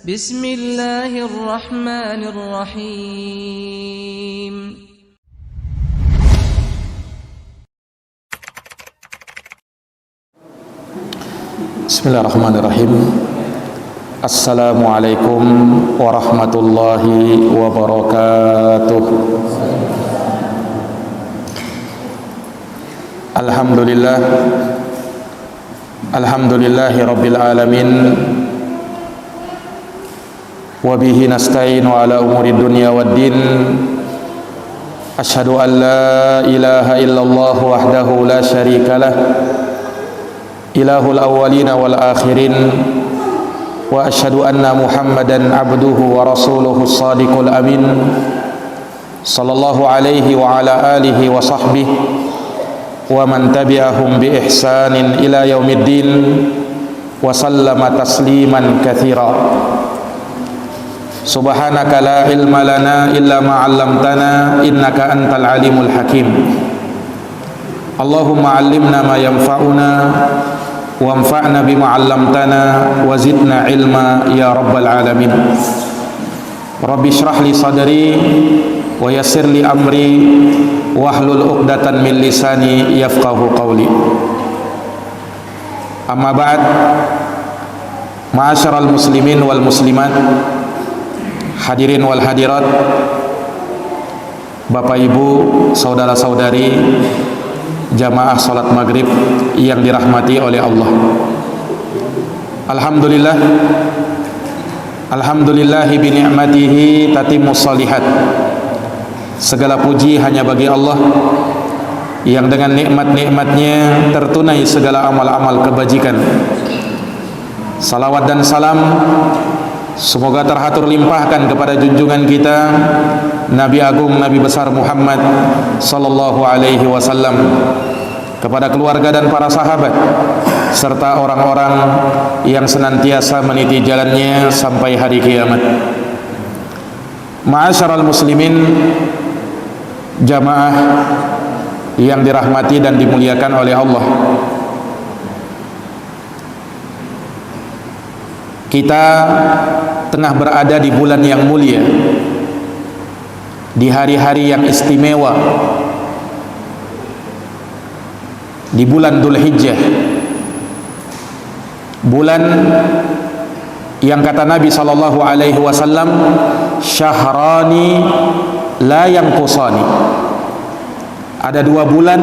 Bismillahirrahmanirrahim. Bismillahirrahmanirrahim. Assalamualaikum warahmatullahi wabarakatuh. Alhamdulillah, alhamdulillahi rabbil alamin. Wabihi nasta'inu ala umuri dunya waddin. Ashhadu an la ilaha illallah wahdahu la syarika lah, ilahul awwalina wal akhirin. Wa ashhadu anna Muhammadan abduhu wa rasuluhu shadiqul amin, sallallahu alaihi wa ala alihi wa sahbihi wa man tabi'ahum bi ihsanin ila yaumiddin wa sallama tasliman katsira. Subhanaka la ilma lana illa ma 'allamtana innaka antal alimul hakim. Allahumma 'allimna ma yanfa'una wanfa'na bima 'allamtana wa zidna ilma ya rabbal alamin. Rabbi shrah li sadri wa yassir li amri wahlul 'uqdatan min lisani yafqahu qawli. Amma ba'd. Ma'asyiral muslimin wal muslimat, hadirin wal hadirat, Bapak Ibu, saudara-saudari jamaah salat maghrib yang dirahmati oleh Allah. Alhamdulillah, alhamdulillahi bi ni'matihi tatimmus shalihat. Segala puji hanya bagi Allah yang dengan nikmat-nikmatnya tertunai segala amal-amal kebajikan. Salawat dan salam semoga terhatur limpahkan kepada junjungan kita Nabi Agung, Nabi besar Muhammad sallallahu alaihi wasallam, kepada keluarga dan para sahabat serta orang-orang yang senantiasa meniti jalannya sampai hari kiamat. Ma'asyiral muslimin, jamaah yang dirahmati dan dimuliakan oleh Allah. Kita tengah berada di bulan yang mulia, di hari-hari yang istimewa, di bulan Dzulhijjah, bulan yang kata Nabi sallallahu alaihi wasallam, syahrani la yanqusani. Ada dua bulan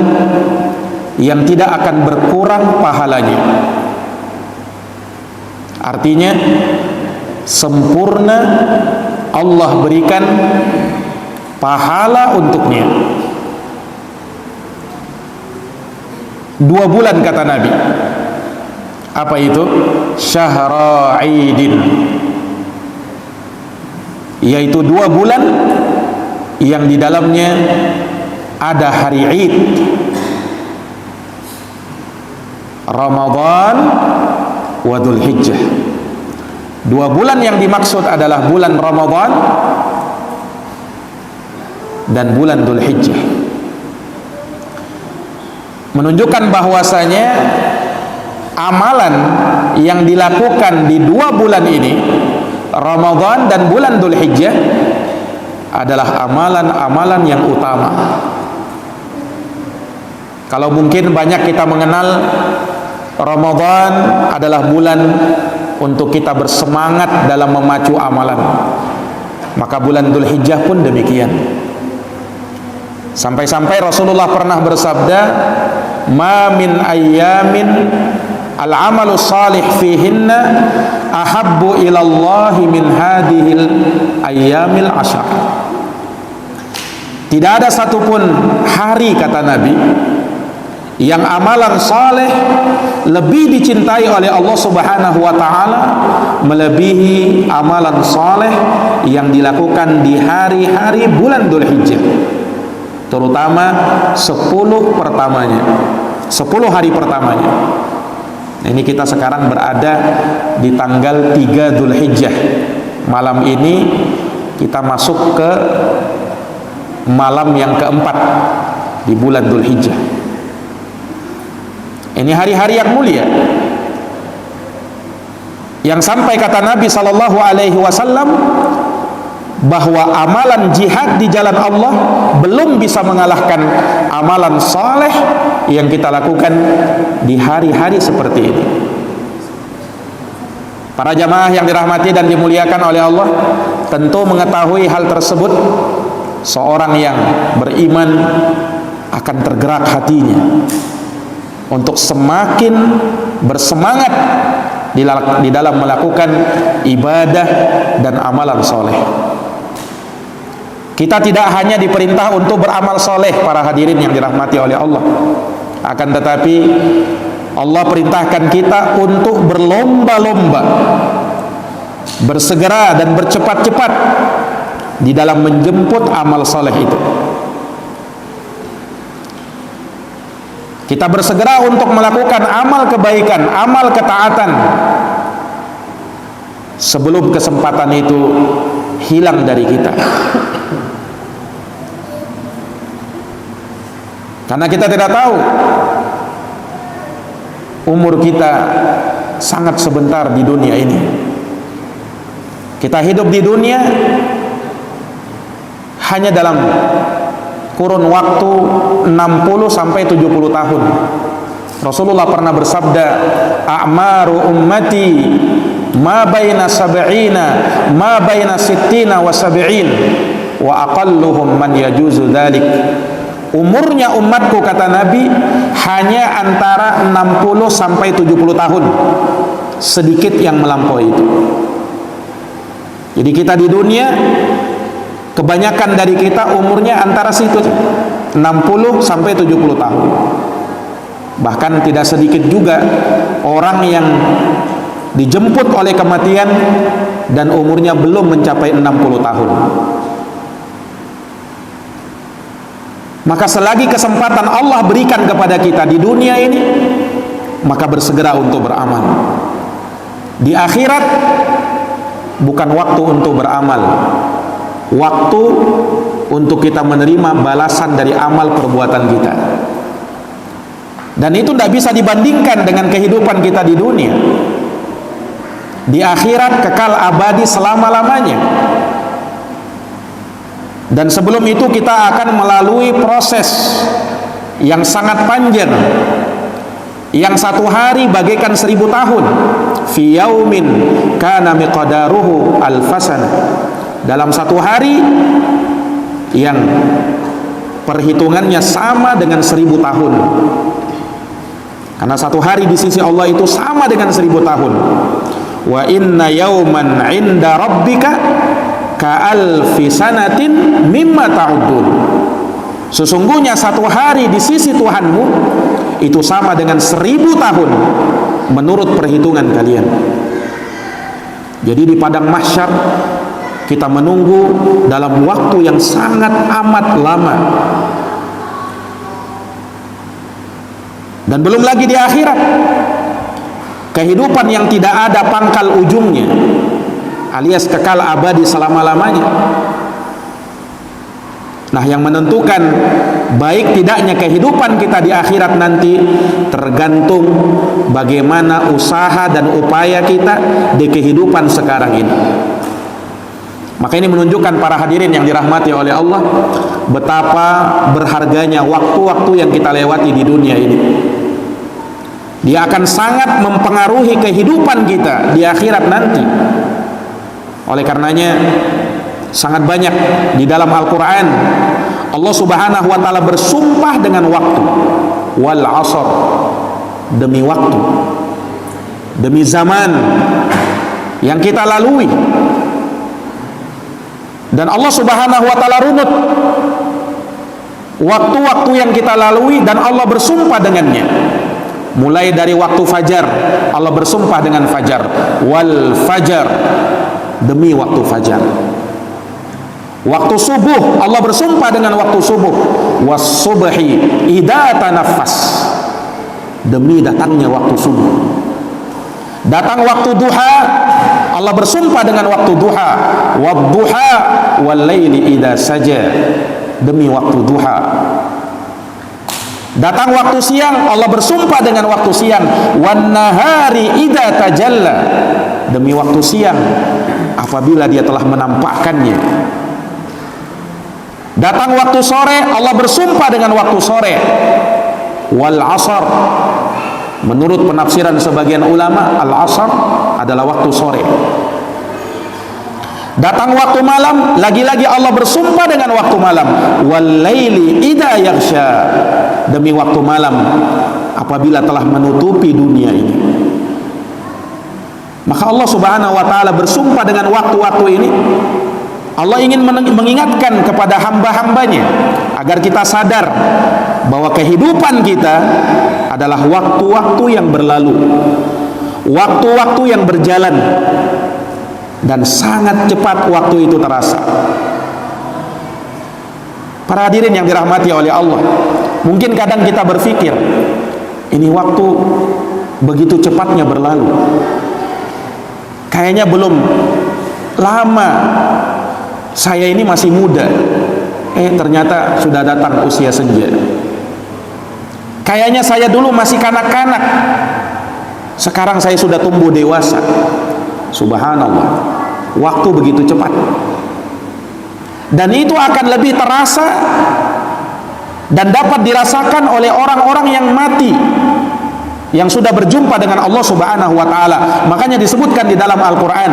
yang tidak akan berkurang pahalanya. Artinya sempurna Allah berikan pahala untuknya. Dua bulan kata Nabi. Apa itu? Syahra Aidin, yaitu dua bulan yang di dalamnya ada hari Id, Ramadan wa Dzulhijjah. Dua bulan yang dimaksud adalah bulan Ramadan dan bulan Dzulhijjah. Menunjukkan bahwasanya amalan yang dilakukan di dua bulan ini, Ramadan dan bulan Dzulhijjah, adalah amalan-amalan yang utama. Kalau mungkin banyak kita mengenal Ramadan adalah bulan untuk kita bersemangat dalam memacu amalan, maka bulan Dzulhijjah pun demikian. Sampai-sampai Rasulullah pernah bersabda, ma min ayyamin al-amalu salih fihinna ahabbu ilallahi min hadhil ayyamil ashar. Tidak ada satupun hari, kata Nabi, yang amalan saleh lebih dicintai oleh Allah Subhanahu wa taala melebihi amalan saleh yang dilakukan di hari-hari bulan Dzulhijjah, terutama 10 pertamanya, 10 hari pertamanya. Nah, ini kita sekarang berada di tanggal 3 Dzulhijjah. Malam ini kita masuk ke malam yang keempat di bulan Dzulhijjah. Ini hari-hari yang mulia. yang sampai kata Nabi sallallahu alaihi wasallam bahwa amalan jihad di jalan Allah belum bisa mengalahkan amalan saleh yang kita lakukan di hari-hari seperti ini. Para jamaah yang dirahmati dan dimuliakan oleh Allah tentu mengetahui hal tersebut. Seorang yang beriman akan tergerak hatinya untuk semakin bersemangat di dalam melakukan ibadah dan amalan soleh. Kita tidak hanya diperintah untuk beramal soleh, para hadirin yang dirahmati oleh Allah, akan tetapi Allah perintahkan kita untuk berlomba-lomba, bersegera dan bercepat-cepat di dalam menjemput amal soleh itu. Kita bersegera untuk melakukan amal kebaikan, amal ketaatan sebelum kesempatan itu hilang dari kita. Karena kita tidak tahu, umur kita sangat sebentar di dunia ini. Kita hidup di dunia hanya dalam kurun waktu 60 sampai 70 tahun. Rasulullah pernah bersabda, "A'maru ummati ma baina sab'ina ma baina sittina wa sab'in wa aqalluhum man yajuzu dzalik." Umurnya umatku, kata Nabi, hanya antara 60 sampai 70 tahun. Sedikit yang melampaui itu. Jadi kita di dunia, kebanyakan dari kita umurnya antara situ, 60 sampai 70 tahun. Bahkan tidak sedikit juga orang yang dijemput oleh kematian dan umurnya belum mencapai 60 tahun. Maka selagi kesempatan Allah berikan kepada kita di dunia ini, maka bersegera untuk beramal. Di akhirat bukan waktu untuk beramal, waktu untuk kita menerima balasan dari amal perbuatan kita. Dan itu tidak bisa dibandingkan dengan kehidupan kita di dunia. Di akhirat kekal abadi selama-lamanya. Dan sebelum itu kita akan melalui proses yang sangat panjang, yang satu hari bagaikan 1000 tahun. Fi yaumin kana miqdaruhu alfasana. Dalam satu hari yang perhitungannya sama dengan 1000 tahun. Karena satu hari di sisi Allah itu sama dengan 1000 tahun. Wa inna yauman 'inda rabbika ka'alfi sanatin mimma ta'udun. Sesungguhnya satu hari di sisi Tuhanmu itu sama dengan 1000 tahun menurut perhitungan kalian. Jadi di padang mahsyar kita menunggu dalam waktu yang sangat amat lama. Dan belum lagi di akhirat, kehidupan yang tidak ada pangkal ujungnya, alias kekal abadi selama-lamanya. Nah, yang menentukan baik tidaknya kehidupan kita di akhirat nanti tergantung bagaimana usaha dan upaya kita di kehidupan sekarang ini. Maka ini menunjukkan, para hadirin yang dirahmati oleh Allah, betapa berharganya waktu-waktu yang kita lewati di dunia ini. Dia akan sangat mempengaruhi kehidupan kita di akhirat nanti. Oleh karenanya sangat banyak di dalam Al-Quran Allah Subhanahu wa ta'ala bersumpah dengan waktu. Wal 'asr, demi waktu, demi zaman yang kita lalui. Dan Allah Subhanahu wa ta'ala runut waktu-waktu yang kita lalui dan Allah bersumpah dengannya. Mulai dari waktu fajar, Allah bersumpah dengan fajar. Wal fajar, demi waktu fajar. Waktu subuh, Allah bersumpah dengan waktu subuh. Was subhi idza tanaffas, demi datangnya waktu subuh. Datang waktu duha, Allah bersumpah dengan waktu duha. Wadduha wal laili idza saja, demi waktu duha. Datang waktu siang, Allah bersumpah dengan waktu siang. Wan nahari idza tajalla, demi waktu siang apabila dia telah menampakkannya. Datang waktu sore, Allah bersumpah dengan waktu sore. Wal asar, menurut penafsiran sebagian ulama, al asar adalah waktu sore. Datang waktu malam, lagi-lagi Allah bersumpah dengan waktu malam. Wal laili idza yaghsha, demi waktu malam apabila telah menutupi dunia ini. Maka Allah Subhanahu wa taala bersumpah dengan waktu-waktu ini. Allah ingin mengingatkan kepada hamba-hambanya agar kita sadar bahwa kehidupan kita adalah waktu-waktu yang berlalu, waktu-waktu yang berjalan, dan sangat cepat waktu itu terasa. Para hadirin yang dirahmati oleh Allah, mungkin kadang kita berpikir, ini waktu begitu cepatnya berlalu, kayaknya belum lama, saya ini masih muda. Ternyata sudah datang usia senja. Kayaknya saya dulu masih kanak-kanak, sekarang saya sudah tumbuh dewasa. Subhanallah, waktu begitu cepat. Dan itu akan lebih terasa dan dapat dirasakan oleh orang-orang yang mati, yang sudah berjumpa dengan Allah Subhanahu wa taala. Makanya disebutkan di dalam Al-Qur'an,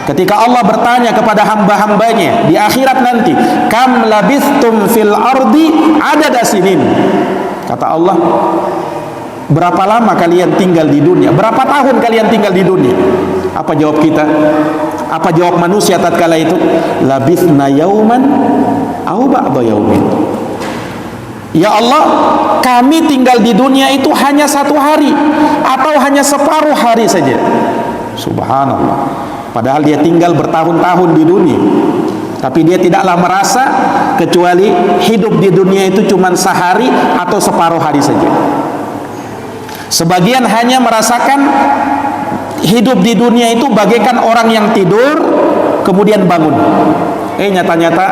ketika Allah bertanya kepada hamba-hambanya di akhirat nanti, kam labithtum fil ardi adada sinin, kata Allah, berapa lama kalian tinggal di dunia, berapa tahun kalian tinggal di dunia? Apa jawab kita? Apa jawab manusia tatkala itu? Labithna yauman au ba'da yaumin. Ya Allah, kami tinggal di dunia itu hanya 1 hari atau hanya separuh hari saja. Subhanallah. Padahal dia tinggal bertahun-tahun di dunia, tapi dia tidaklah merasa kecuali hidup di dunia itu cuma sehari atau separuh hari saja. Sebagian hanya merasakan hidup di dunia itu bagaikan orang yang tidur kemudian bangun, nyata-nyata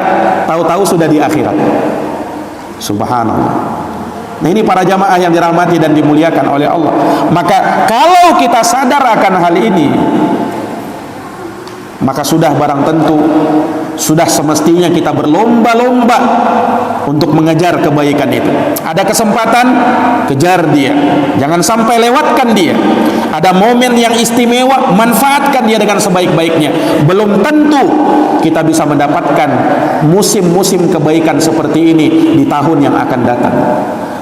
tahu-tahu sudah di akhirat. Subhanallah. Nah, ini para jamaah yang dirahmati dan dimuliakan oleh Allah. Maka kalau kita sadar akan hal ini, maka sudah barang tentu, sudah semestinya kita berlomba-lomba untuk mengejar kebaikan itu. Ada kesempatan, kejar dia, jangan sampai lewatkan dia. Ada momen yang istimewa, manfaatkan dia dengan sebaik-baiknya. Belum tentu kita bisa mendapatkan musim-musim kebaikan seperti ini di tahun yang akan datang.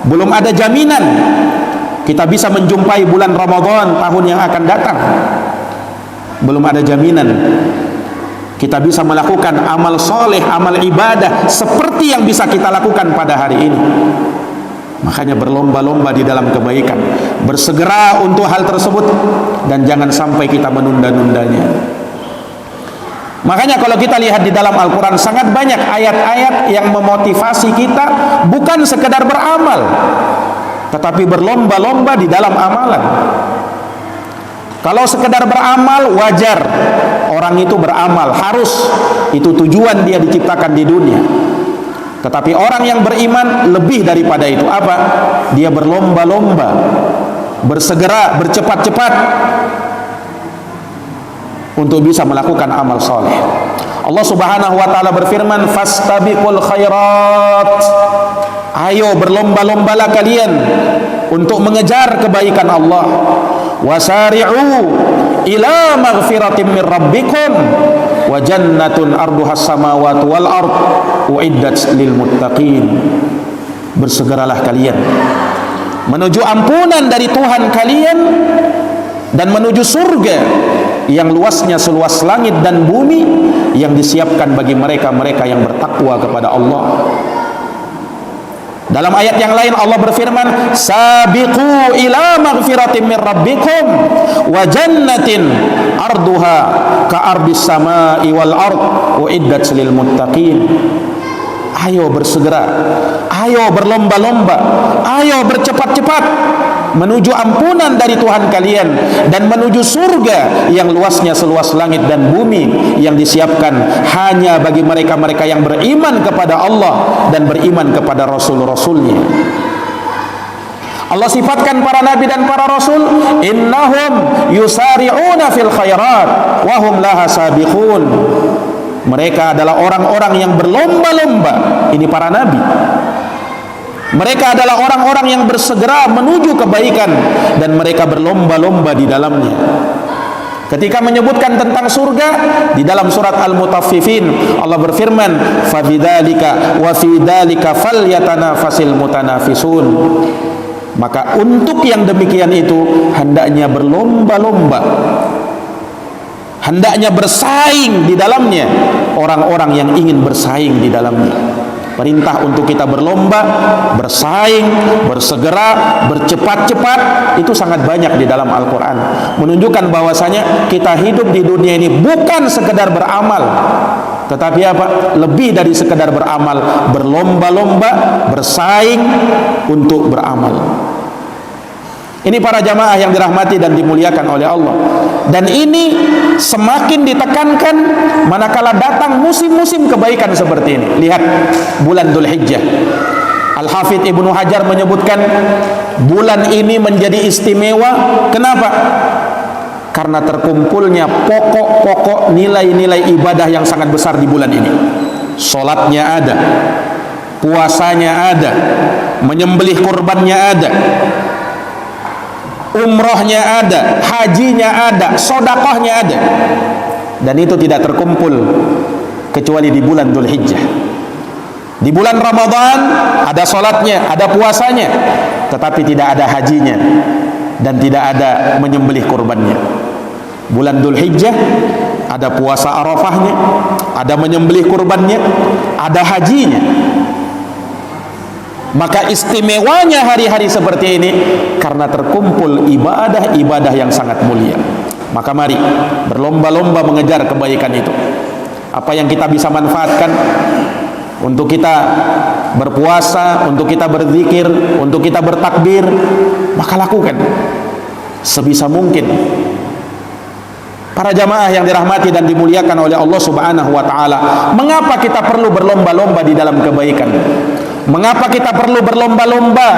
Belum ada jaminan kita bisa menjumpai bulan Ramadan tahun yang akan datang. Belum ada jaminan kita bisa melakukan amal soleh, amal ibadah seperti yang bisa kita lakukan pada hari ini. Makanya berlomba-lomba di dalam kebaikan, bersegera untuk hal tersebut, dan jangan sampai kita menunda-nundanya. Makanya kalau kita lihat di dalam Al-Quran, sangat banyak ayat-ayat yang memotivasi kita bukan sekedar beramal, tetapi berlomba-lomba di dalam amalan. Kalau sekedar beramal, wajar orang itu beramal, harus, itu tujuan dia diciptakan di dunia. Tetapi orang yang beriman lebih daripada itu. Apa? Dia berlomba-lomba, bersegera, bercepat-cepat untuk bisa melakukan amal soleh. Allah Subhanahu wa ta'ala berfirman, fastabiqul khairat, ayo berlomba-lombalah kalian untuk mengejar kebaikan Allah. Wasari'u ila maghfiratin min rabbikum wa jannatun arduhas samawati wal ard uiddat lil muttaqin. Bersegeralah kalian menuju ampunan dari Tuhan kalian dan menuju surga yang luasnya seluas langit dan bumi, yang disiapkan bagi mereka-mereka yang bertakwa kepada Allah. Dalam ayat yang lain Allah berfirman, sabiqu ila maghfiratin min rabbikum wa jannatin arduha ka ardis samai wal ard uiddat lil muttaqin. Ayo bersegera, ayo berlomba-lomba, ayo bercepat-cepat menuju ampunan dari Tuhan kalian dan menuju surga yang luasnya seluas langit dan bumi, yang disiapkan hanya bagi mereka-mereka yang beriman kepada Allah dan beriman kepada Rasul-Rasulnya. Allah sifatkan para nabi dan para rasul, innahum yusari'una fil khairat wa hum laha sabiqun. Mereka adalah orang-orang yang berlomba-lomba. Ini para nabi. Mereka adalah orang-orang yang bersegera menuju kebaikan dan mereka berlomba-lomba di dalamnya. Ketika menyebutkan tentang surga di dalam surat Al-Mutaffifin, Allah berfirman, "Fabidzalika wa fi dzalika falyatanafasil mutanafisun." Maka untuk yang demikian itu hendaknya berlomba-lomba, hendaknya bersaing di dalamnya orang-orang yang ingin bersaing di dalamnya. Perintah untuk kita berlomba, bersaing, bersegera, bercepat-cepat, itu sangat banyak di dalam Al-Quran, menunjukkan bahwasanya kita hidup di dunia ini bukan sekedar beramal, tetapi apa? Lebih dari sekedar beramal, berlomba-lomba, bersaing untuk beramal. Ini para jamaah yang dirahmati dan dimuliakan oleh Allah. Dan ini semakin ditekankan manakala datang musim-musim kebaikan seperti ini. Lihat bulan Dzulhijjah. Al-Hafidz Ibnu Hajar menyebutkan bulan ini menjadi istimewa. Kenapa? Karena terkumpulnya pokok-pokok nilai-nilai ibadah yang sangat besar di bulan ini. Salatnya ada, puasanya ada, menyembelih kurbannya ada, umrohnya ada, hajinya ada, sodakohnya ada. Dan itu tidak terkumpul kecuali di bulan Dzulhijjah. Di bulan Ramadan ada solatnya, ada puasanya, tetapi tidak ada hajinya dan tidak ada menyembelih kurbannya. Bulan Dzulhijjah ada puasa Arafahnya, ada menyembelih kurbannya, ada hajinya. Maka istimewanya hari-hari seperti ini karena terkumpul ibadah-ibadah yang sangat mulia. Maka mari berlomba-lomba mengejar kebaikan itu. Apa yang kita bisa manfaatkan untuk kita berpuasa, untuk kita berzikir, untuk kita bertakbir, maka lakukan sebisa mungkin. Para jamaah yang dirahmati dan dimuliakan oleh Allah Subhanahu wa taala, mengapa kita perlu berlomba-lomba di dalam kebaikan? Mengapa kita perlu berlomba-lomba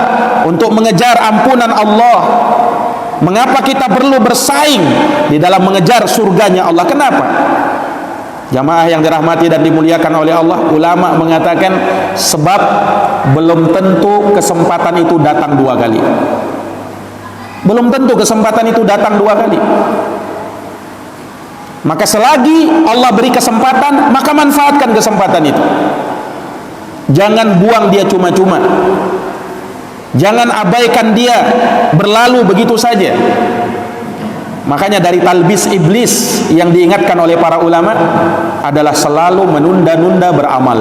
untuk mengejar ampunan Allah? Mengapa kita perlu bersaing di dalam mengejar surganya Allah? Kenapa? Jamaah yang dirahmati dan dimuliakan oleh Allah, ulama mengatakan sebab belum tentu kesempatan itu datang dua kali. Belum tentu kesempatan itu datang dua kali. Maka selagi Allah beri kesempatan, maka manfaatkan kesempatan itu. Jangan buang dia cuma-cuma. Jangan abaikan dia berlalu begitu saja. Makanya dari talbis iblis yang diingatkan oleh para ulama adalah selalu menunda-nunda beramal.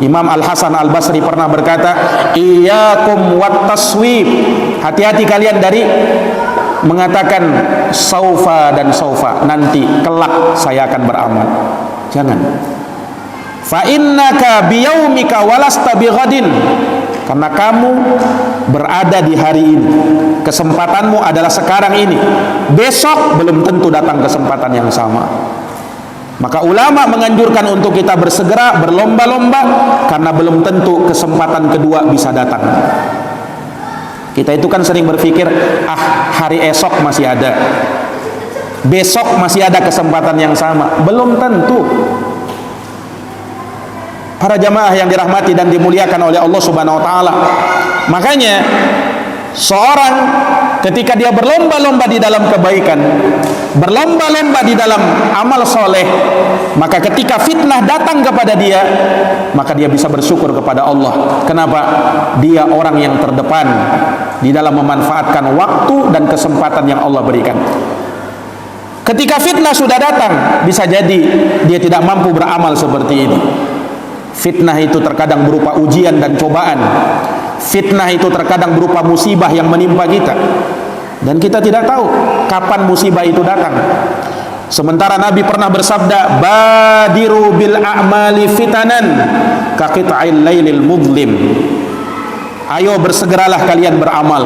Imam Al-Hasan Al-Basri pernah berkata, "Iyyakum wat taswib." Hati-hati kalian dari mengatakan saufa dan saufa, nanti kelak saya akan beramal. Jangan. Fa innaka biyaumika walasta bighadin. Karena kamu berada di hari ini, kesempatanmu adalah sekarang ini. Besok belum tentu datang kesempatan yang sama. Maka ulama menganjurkan untuk kita bersegera, berlomba-lomba, karena belum tentu kesempatan kedua bisa datang. Kita itu kan sering berpikir, hari esok masih ada, besok masih ada kesempatan yang sama. Belum tentu. Para jamaah yang dirahmati dan dimuliakan oleh Allah Subhanahu wa taala. Makanya seorang ketika dia berlomba-lomba di dalam kebaikan, berlomba-lomba di dalam amal soleh, maka ketika fitnah datang kepada dia, maka dia bisa bersyukur kepada Allah. Kenapa? Dia orang yang terdepan di dalam memanfaatkan waktu dan kesempatan yang Allah berikan. Ketika fitnah sudah datang, bisa jadi dia tidak mampu beramal seperti ini. Fitnah itu terkadang berupa ujian dan cobaan. Fitnah itu terkadang berupa musibah yang menimpa kita, dan kita tidak tahu kapan musibah itu datang. Sementara Nabi pernah bersabda, "Badiru bil a'mali fitanan ka qita'il lailil mudlim." Ayo bersegeralah kalian beramal.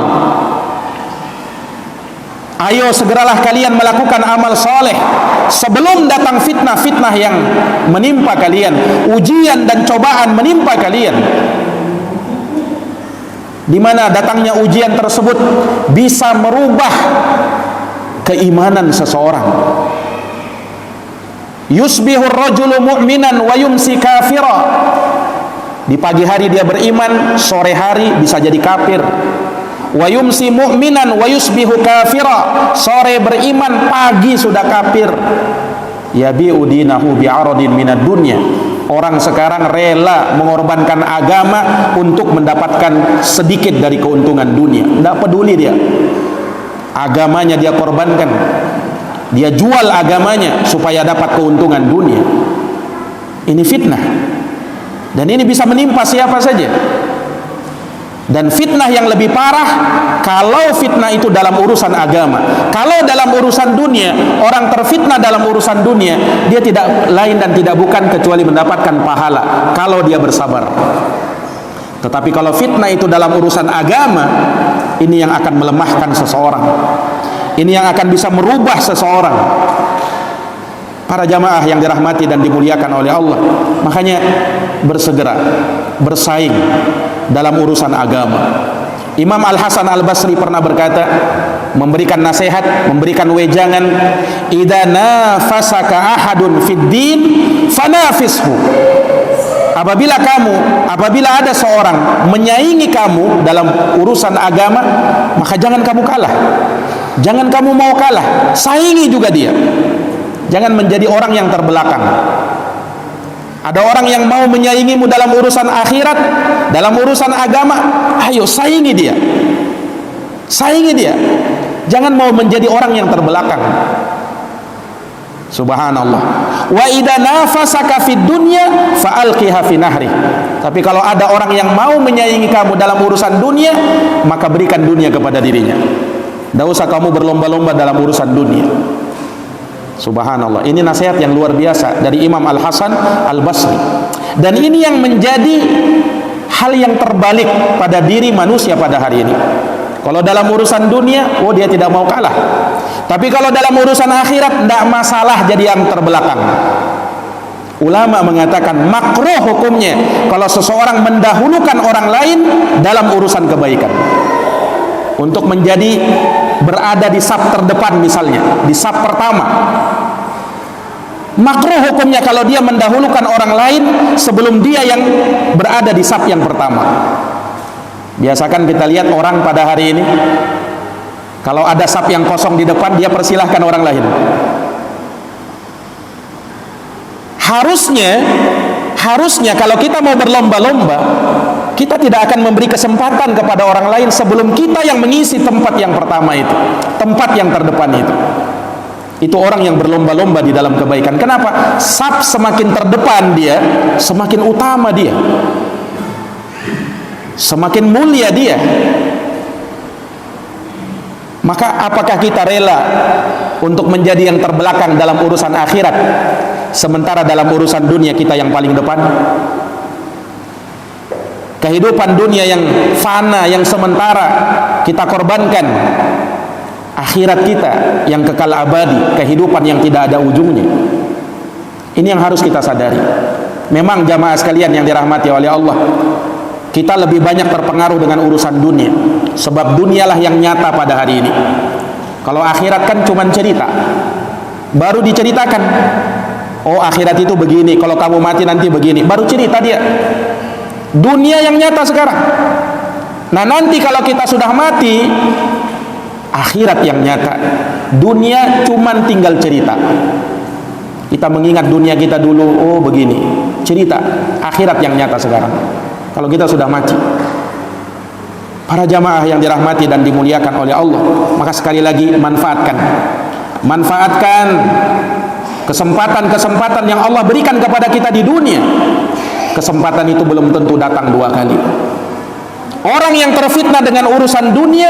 Ayo segeralah kalian melakukan amal soleh sebelum datang fitnah-fitnah yang menimpa kalian, ujian dan cobaan menimpa kalian. di mana datangnya ujian tersebut bisa merubah keimanan seseorang. Yusbihur rajulu mu'minan wa yumsi kafira. Di pagi hari dia beriman, sore hari bisa jadi kafir. Wa yumsi mu'minan wa yusbihu kafira. Sore beriman, pagi sudah kafir. Yabi'u dinahu bi'aradin minad dunya. Orang sekarang rela mengorbankan agama untuk mendapatkan sedikit dari keuntungan dunia. Tidak peduli dia, agamanya dia korbankan, dia jual agamanya supaya dapat keuntungan dunia. Ini fitnah, dan ini bisa menimpa siapa saja. Dan fitnah yang lebih parah kalau fitnah itu dalam urusan agama. Kalau dalam urusan dunia, orang terfitnah dalam urusan dunia, dia tidak lain dan tidak bukan kecuali mendapatkan pahala kalau dia bersabar. Tetapi kalau fitnah itu dalam urusan agama, ini yang akan melemahkan seseorang, ini yang akan bisa merubah seseorang. Para jamaah yang dirahmati dan dimuliakan oleh Allah, makanya bersegera bersaing dalam urusan agama. Imam Al-Hasan Al-Basri pernah berkata, memberikan nasihat, memberikan wejangan, idza nafasaka ahadun fid din fanafishu. Apabila ada seorang menyaingi kamu dalam urusan agama, maka jangan kamu kalah, jangan kamu mau kalah, saingi juga dia. Jangan menjadi orang yang terbelakang. Ada orang yang mau menyaingimu dalam urusan akhirat, dalam urusan agama, ayo saingi dia, saingi dia. Jangan mau menjadi orang yang terbelakang. Subhanallah. Wa idza nafasaka fid dunya fa'alqiha fi nahri. Tapi kalau ada orang yang mau menyaingi kamu dalam urusan dunia, maka berikan dunia kepada dirinya. Tidak usah kamu berlomba-lomba dalam urusan dunia. Subhanallah, ini nasihat yang luar biasa dari Imam Al-Hasan Al-Basri. Dan ini yang menjadi hal yang terbalik pada diri manusia pada hari ini. Kalau dalam urusan dunia, dia tidak mau kalah. Tapi kalau dalam urusan akhirat, tidak masalah jadi yang terbelakang. Ulama mengatakan makruh hukumnya kalau seseorang mendahulukan orang lain dalam urusan kebaikan, untuk menjadi berada di saf terdepan, misalnya di saf pertama. Makruh hukumnya kalau dia mendahulukan orang lain sebelum dia yang berada di saf yang pertama. Biasakan kita lihat orang pada hari ini, kalau ada saf yang kosong di depan, dia persilahkan orang lain. Harusnya kalau kita mau berlomba-lomba, kita tidak akan memberi kesempatan kepada orang lain sebelum kita yang mengisi tempat yang pertama itu, tempat yang terdepan itu. Itu orang yang berlomba-lomba di dalam kebaikan. Kenapa? Saf semakin terdepan dia, semakin utama dia, semakin mulia dia. Maka apakah kita rela untuk menjadi yang terbelakang dalam urusan akhirat, sementara dalam urusan dunia kita yang paling depan? Kehidupan dunia yang fana, yang sementara, kita korbankan. Akhirat kita yang kekal abadi, kehidupan yang tidak ada ujungnya. Ini yang harus kita sadari. Memang jamaah sekalian yang dirahmati oleh Allah, kita lebih banyak terpengaruh dengan urusan dunia, sebab dunialah yang nyata pada hari ini. Kalau akhirat kan cuma cerita, baru diceritakan, oh akhirat itu begini, kalau kamu mati nanti begini, baru cerita dia. Dunia yang nyata sekarang. Nah nanti kalau kita sudah mati, akhirat yang nyata. Dunia cuman tinggal cerita. Kita mengingat dunia kita dulu, oh begini, cerita. Akhirat yang nyata sekarang, kalau kita sudah mati. Para jamaah yang dirahmati dan dimuliakan oleh Allah, maka sekali lagi manfaatkan kesempatan-kesempatan yang Allah berikan kepada kita di dunia. Kesempatan itu belum tentu datang dua kali. Orang yang terfitnah dengan urusan dunia,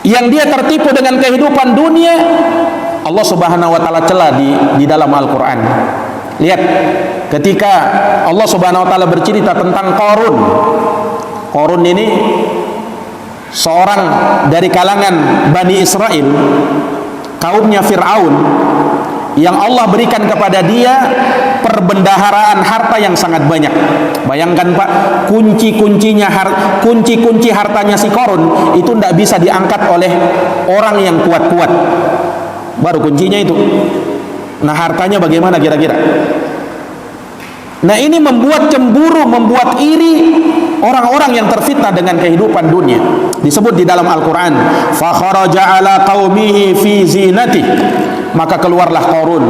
yang dia tertipu dengan kehidupan dunia, Allah Subhanahu wa taala cela di dalam Al-Qur'an. Lihat ketika Allah Subhanahu wa taala bercerita tentang Qarun. Qarun ini seorang dari kalangan Bani Israel, kaumnya Fir'aun, yang Allah berikan kepada dia perbendaharaan harta yang sangat banyak. Bayangkan Pak, kunci-kunci hartanya si Qarun itu tidak bisa diangkat oleh orang yang kuat-kuat. Baru kuncinya itu. Nah, hartanya bagaimana kira-kira? Nah, ini membuat cemburu, membuat iri orang-orang yang terfitnah dengan kehidupan dunia. Disebut di dalam Al-Quran, fa kharaja ala qaumihi fi zinati, maka keluarlah Qarun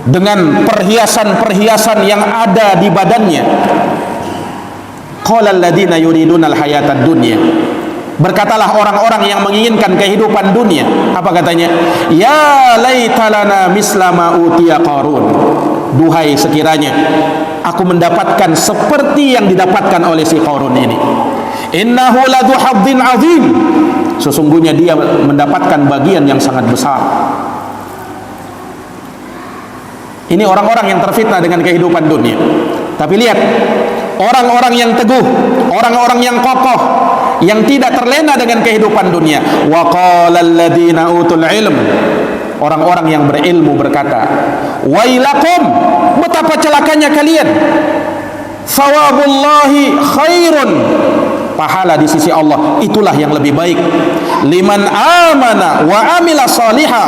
dengan perhiasan-perhiasan yang ada di badannya. Qala alladziina yuriduna al-hayatad dunya, berkatalah orang-orang yang menginginkan kehidupan dunia, apa katanya? Ya laitalana misla ma utiya Qarun, duhai sekiranya aku mendapatkan seperti yang didapatkan oleh si Qarun ini. Innahu ladzu hadzin azim, sesungguhnya dia mendapatkan bagian yang sangat besar. Ini orang-orang yang terfitnah dengan kehidupan dunia. Tapi lihat, orang-orang yang teguh, orang-orang yang kokoh, yang tidak terlena dengan kehidupan dunia. Wa qala alladziina utul ilm, orang-orang yang berilmu berkata, wailakum, betapa celakanya kalian. Thawabullahi khairun, pahala di sisi Allah itulah yang lebih baik. Liman amana wa amila salihah,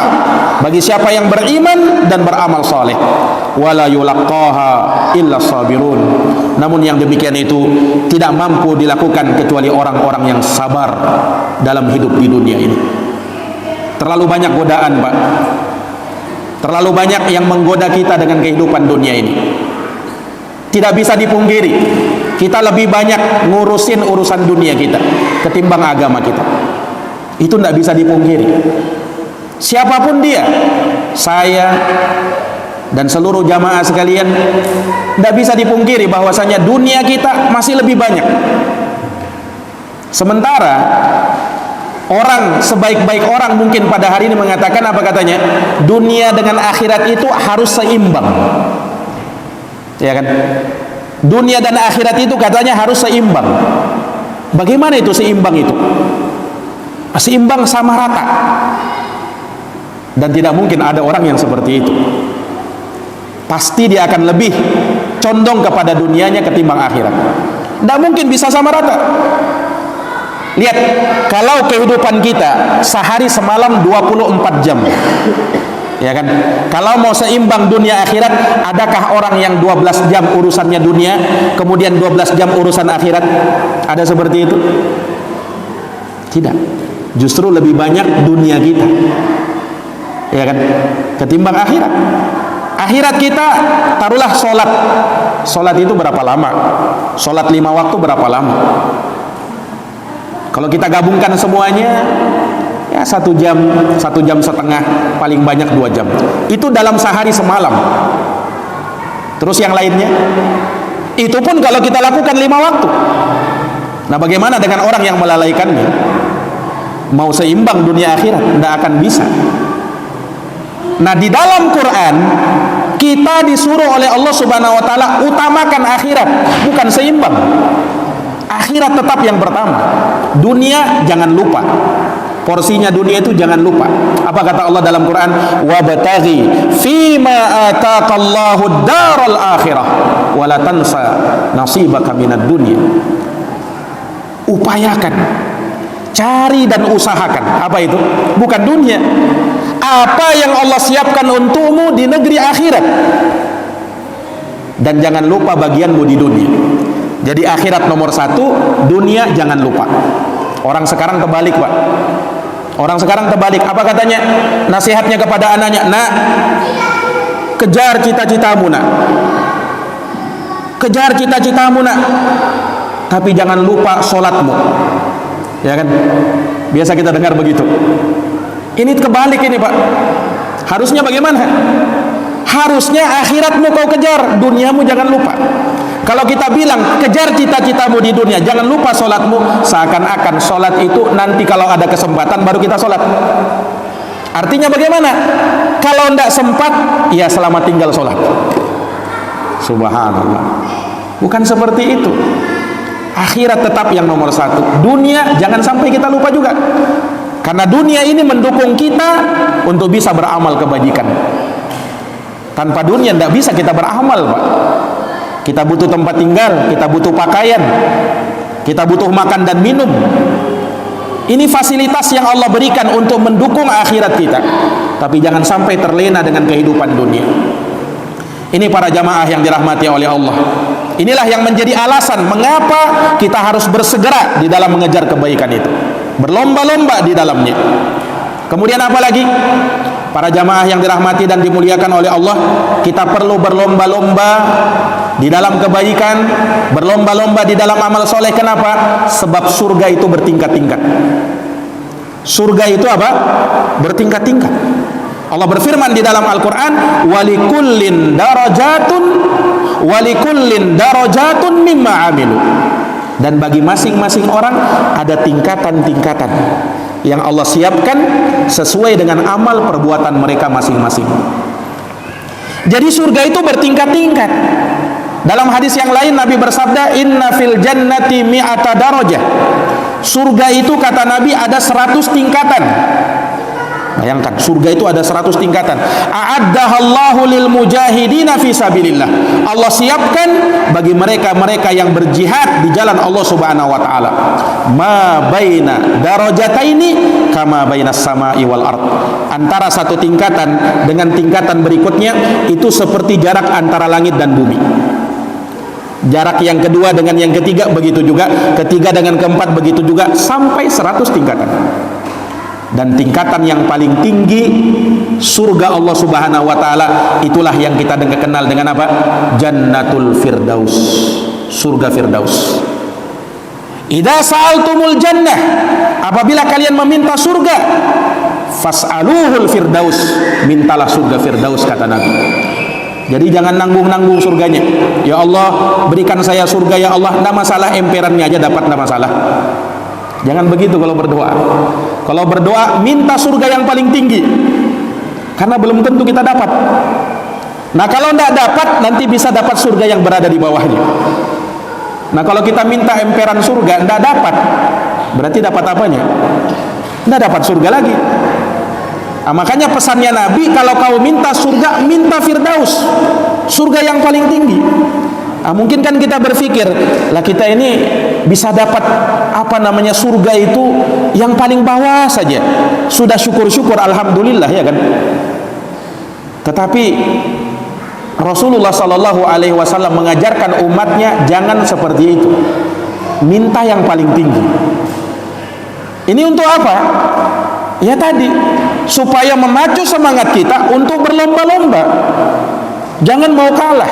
bagi siapa yang beriman dan beramal saleh. Wala yulaqqaha illa sabirun, namun yang demikian itu tidak mampu dilakukan kecuali orang-orang yang sabar dalam hidup di dunia ini. Terlalu banyak godaan, Pak. Terlalu banyak yang menggoda kita dengan kehidupan dunia ini. Tidak bisa dipungkiri, kita lebih banyak ngurusin urusan dunia kita ketimbang agama kita. Itu tidak bisa dipungkiri. Siapapun dia, saya dan seluruh jamaah sekalian, tidak bisa dipungkiri bahwasanya dunia kita masih lebih banyak. Sementara orang sebaik-baik orang mungkin pada hari ini mengatakan, apa katanya? Dunia dengan akhirat itu harus seimbang. Ya kan? Dunia dan akhirat itu katanya harus seimbang. Bagaimana itu seimbang itu? Seimbang sama rata. Dan tidak mungkin ada orang yang seperti itu. Pasti dia akan lebih condong kepada dunianya ketimbang akhirat. Tidak mungkin bisa sama rata. Lihat, kalau kehidupan kita sehari semalam 24 jam, ya kan? Kalau mau seimbang dunia akhirat, adakah orang yang 12 jam urusannya dunia, kemudian 12 jam urusan akhirat? Ada seperti itu? Tidak. Justru lebih banyak dunia kita, ya kan, ketimbang akhirat. Akhirat kita, taruhlah sholat. Sholat itu berapa lama? Sholat 5 waktu berapa lama? Kalau kita gabungkan semuanya, ya 1 jam, 1 jam setengah, paling banyak 2 jam. Itu dalam sehari semalam. Terus yang lainnya, itu pun kalau kita lakukan 5 waktu. Nah, bagaimana dengan orang yang melalaikannya? Mau seimbang dunia akhirat, tidak akan bisa. Nah, di dalam Quran kita disuruh oleh Allah Subhanahu wa taala utamakan akhirat, bukan seimbang. Akhirat tetap yang pertama. Dunia jangan lupa. Porsinya dunia itu jangan lupa. Apa kata Allah dalam Quran? Wabtaghi fima ataqallahu ad-daral akhirah wa la tansa nasibaka minad dunya. Upayakan, cari dan usahakan. Apa itu? Bukan dunia. Apa yang Allah siapkan untukmu di negeri akhirat. Dan jangan lupa bagianmu di dunia. Jadi akhirat nomor 1, dunia jangan lupa. Orang sekarang terbalik, Pak. Orang sekarang terbalik. Apa katanya? Nasihatnya kepada anaknya, nak, kejar cita-citamu, nak. Kejar cita-citamu, nak. Tapi jangan lupa sholatmu. Ya kan? Biasa kita dengar begitu. Ini kebalik ini, Pak. Harusnya bagaimana? Harusnya akhiratmu kau kejar, duniamu jangan lupa. Kalau kita bilang kejar cita-citamu di dunia, jangan lupa sholatmu, seakan-akan sholat itu nanti kalau ada kesempatan baru kita sholat. Artinya bagaimana? Kalau tidak sempat, ya selamat tinggal sholat. Subhanallah. Bukan seperti itu. Akhirat tetap yang nomor 1. Dunia jangan sampai kita lupa juga. Karena dunia ini mendukung kita untuk bisa beramal kebajikan. Tanpa dunia tidak bisa kita beramal, Pak. Kita butuh tempat tinggal, kita butuh pakaian, kita butuh makan dan minum. Ini fasilitas yang Allah berikan untuk mendukung akhirat kita. Tapi jangan sampai terlena dengan kehidupan dunia. Ini para jamaah yang dirahmati oleh Allah. Inilah yang menjadi alasan mengapa kita harus bersegera di dalam mengejar kebaikan itu. Berlomba-lomba di dalamnya. Kemudian apa lagi? Para jamaah yang dirahmati dan dimuliakan oleh Allah, kita perlu berlomba-lomba di dalam kebaikan, berlomba-lomba di dalam amal soleh. Kenapa? Sebab surga itu bertingkat-tingkat. Surga itu apa? Bertingkat-tingkat. Allah berfirman di dalam Al-Quran, walikullin darajatun mimma amilu. Dan bagi masing-masing orang ada tingkatan-tingkatan yang Allah siapkan sesuai dengan amal perbuatan mereka masing-masing. Jadi surga itu bertingkat-tingkat. Dalam hadis yang lain Nabi bersabda, inna fil jannati mi'ata darajah. Surga itu kata Nabi ada 100 tingkatan. Bayangkan, surga itu ada 100 tingkatan. A'addahallahu lil mujahidina fi sabilillah. Allah siapkan bagi mereka-mereka yang berjihad di jalan Allah Subhanahu wa taala. Ma baina darajataini kama bainas sama'i wal ard. Antara satu tingkatan dengan tingkatan berikutnya itu seperti jarak antara langit dan bumi. Jarak yang kedua dengan yang ketiga begitu juga, ketiga dengan keempat begitu juga, sampai 100 tingkatan. Dan tingkatan yang paling tinggi surga Allah Subhanahu wa taala itulah yang kita kenal dengan apa? Jannatul Firdaus. Surga Firdaus. Idza sa'altumul jannah, apabila kalian meminta surga, fas'aluhul firdaus, mintalah surga Firdaus kata Nabi. Jadi jangan nanggung-nanggung surganya. Ya Allah, berikan saya surga ya Allah. Tidak masalah, emperannya aja dapat, tidak masalah. Jangan begitu kalau berdoa. Kalau berdoa, minta surga yang paling tinggi. Karena belum tentu kita dapat. Nah kalau tidak dapat, nanti bisa dapat surga yang berada di bawahnya. Nah kalau kita minta emperan surga, tidak dapat, berarti dapat apanya? Tidak dapat surga lagi. Nah, makanya pesannya Nabi, kalau kau minta surga, minta Firdaus, surga yang paling tinggi. Nah, mungkin kan kita berpikir, lah kita ini bisa dapat surga itu yang paling bawah saja. Sudah syukur-syukur, alhamdulillah ya kan. Tetapi Rasulullah Sallallahu Alaihi Wasallam mengajarkan umatnya jangan seperti itu. Minta yang paling tinggi. Ini untuk apa? Ya tadi, supaya memacu semangat kita untuk berlomba-lomba. Jangan mau kalah.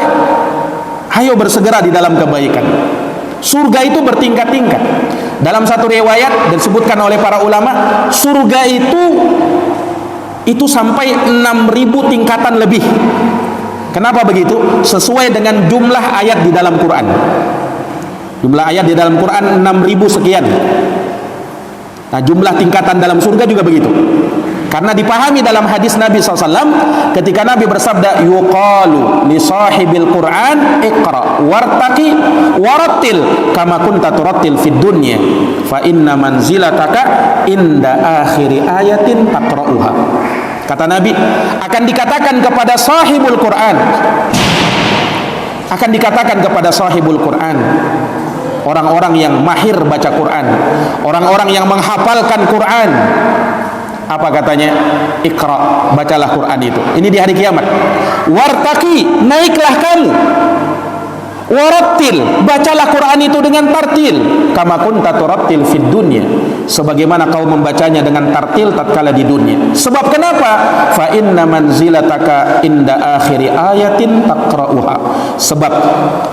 Ayo bersegera di dalam kebaikan. Surga itu bertingkat-tingkat. Dalam satu riwayat disebutkan oleh para ulama, surga itu sampai 6.000 tingkatan lebih. Kenapa begitu? Sesuai dengan jumlah ayat di dalam Quran. Jumlah ayat di dalam Quran 6.000 sekian. Nah, jumlah tingkatan dalam surga juga begitu. Karena dipahami dalam hadis Nabi SAW ketika Nabi bersabda, yuqalu li sahibil Quran iqra wartaqi warattil kama kunta turattil fid dunya fa inna manzilataka inda akhiri ayatin taqra'uha. Kata Nabi, akan dikatakan kepada sahibul Quran, akan dikatakan kepada sahibul Quran, orang-orang yang mahir baca Quran, orang-orang yang menghafalkan Quran, apa katanya? Iqra, bacalah Quran itu. Ini di hari kiamat. Wartaqi, naiklah kamu. Warattil, bacalah Quran itu dengan tartil. Kama kunta turattil fid dunya, sebagaimana kau membacanya dengan tartil tatkala di dunia. Sebab kenapa? Fa inna manzilataka inda akhiri ayatin taqra'uha. Sebab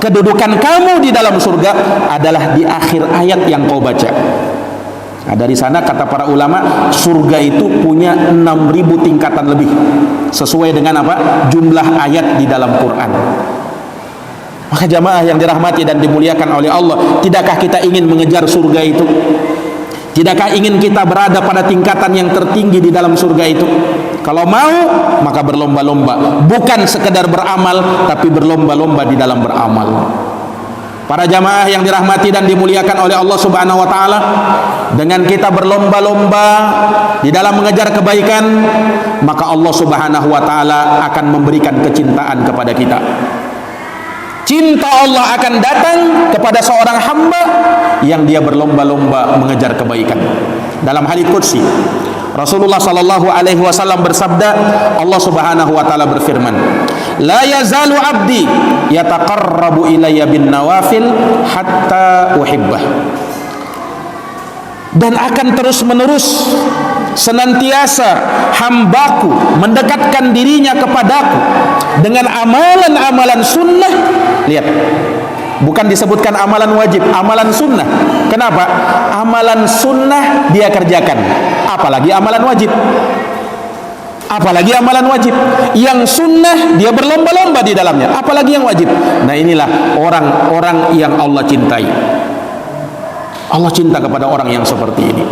kedudukan kamu di dalam surga adalah di akhir ayat yang kau baca. Nah, dari sana kata para ulama, surga itu punya 6.000 tingkatan lebih. Sesuai dengan apa? Jumlah ayat di dalam Quran. Maka jamaah yang dirahmati dan dimuliakan oleh Allah, tidakkah kita ingin mengejar surga itu? Tidakkah ingin kita berada pada tingkatan yang tertinggi di dalam surga itu? Kalau mau, maka berlomba-lomba. Bukan sekedar beramal, tapi berlomba-lomba di dalam beramal. Para jamaah yang dirahmati dan dimuliakan oleh Allah Subhanahu wa taala, dengan kita berlomba-lomba di dalam mengejar kebaikan, maka Allah Subhanahu wa taala akan memberikan kecintaan kepada kita. Cinta Allah akan datang kepada seorang hamba yang dia berlomba-lomba mengejar kebaikan. Dalam hadits qudsi, Rasulullah sallallahu alaihi wasallam bersabda, Allah Subhanahu wa taala berfirman, "La yazalu 'abdi yataqarrabu ilayya bin nawafil hatta uhibbah." Dan akan terus-menerus senantiasa hambaku mendekatkan dirinya kepadaku dengan amalan-amalan sunnah. Lihat, bukan disebutkan amalan wajib, amalan sunnah. Kenapa? Amalan sunnah dia kerjakan, apalagi amalan wajib. Apalagi amalan wajib. Yang sunnah dia berlomba-lomba di dalamnya, apalagi yang wajib. Nah, inilah orang-orang yang Allah cintai. Allah cinta kepada orang yang seperti ini.